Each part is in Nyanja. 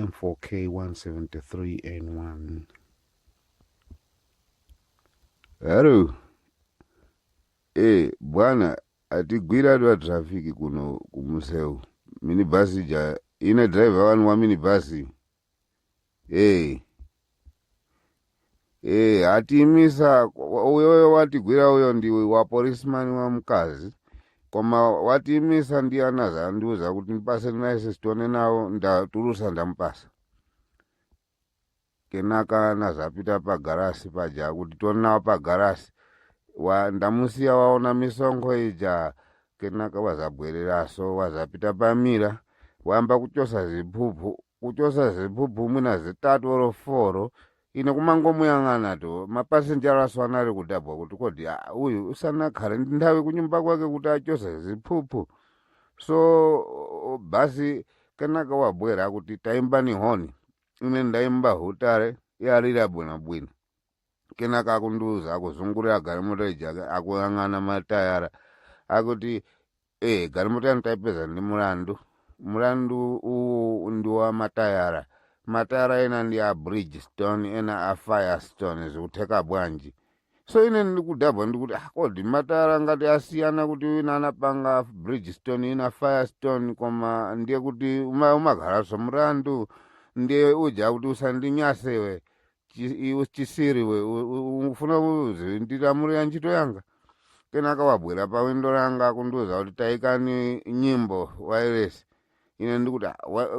M4K 173N1. Hello. Bwana atigwira twa traffic kuno kumuseu. Minibus ja ine driver wanu wa minibus. Atimisa uyo watigwira uyo ndiwe wa policeman wa mkazi. Koma watimisa ndi anaza ndiuza kuti ndipase naise sitone nawo ndatulusa ndampasa. Kenaka nazapita pa garasi paja kuti tonawo pa garasi. Ndamusiya waona misongo ija. Kenaka wazabwereraso wazapita pamira wamba kuchosa ziphuphu mwina zitatu oro 4 ine kumangomuyang'ana to mapasenjera aso anali kudabwa kuti kodi uyu usanakhale ndi nthawi kunyumba kwake kuti achosa ziphuphu. So basi kenaka wabwera kuti taimbani honi ine ndaimba hutare yalira bwinobwino. Kenaka akundiuza akuzungulira galimoto ija akuyang'ana matayara akuti galimoto yanu taipeza ndi mulandu uwu ndi wa matayara ena ndi a Bridgestone ena a Firestone zikutheka bwanji. So ine ndikudabwa ndikuti kodi matayara ngati asiyana kuti wina anapanga Bridgestone ina Firestone koma ndiye kuti umakhalaso mulandu ndiye uja kuti usandinyasewe chisiriwe ufuna ndilamulira ntchito yanga. Kenaka wabwera pa windo langa akundiuza kuti tayikani nyimbo wireless. Ine ndikuti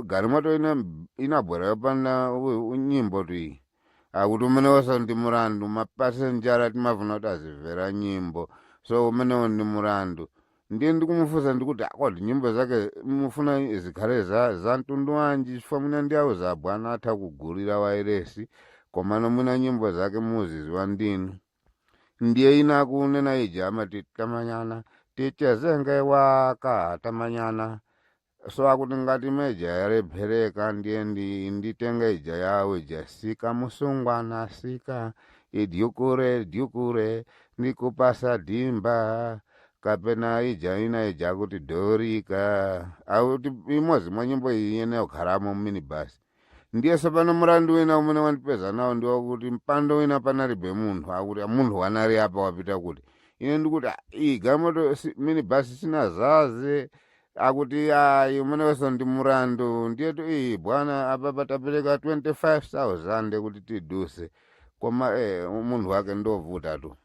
galimoto inabwera yopanda nyimbo tui akuti umenewo ndi mulandu mapasenjara timafuna kuti azimvera nyimbo. So umenewo ndi mulandu ndiye ndikumufunsa ndikuti kodi nyimbo zake mufuna zikhale za mtundu wanji chifukwa mwina ndiyauza bwana atha kugulira wireless komano mwina nyimbo zake muziziwa ndinu. Ndiye ina kunena ija amati tamanyana tichezenge waka tamanyana. So akuti ngati meja yalephereka ndiye nditenga ija yawo ija sika musungwana sika idyukure ndikupasa dimba kapena ina ija kuti dorika akuti imodzi mwa nyimbo iyi yeneyo khalamo minibus. Ndiye sapano mulandu wina umene wandipeza nawo ndiwo kuti mpando wina panalibe munthu akuti munthu wanali apa wapita kuti. Ine ndikuti iyi galimoto minibus sinazaze akuti umenewonso ndi mulandu ndiye bwana apa tapereka 25,000 kuti tiduse koma munthu wake ndovuta tu.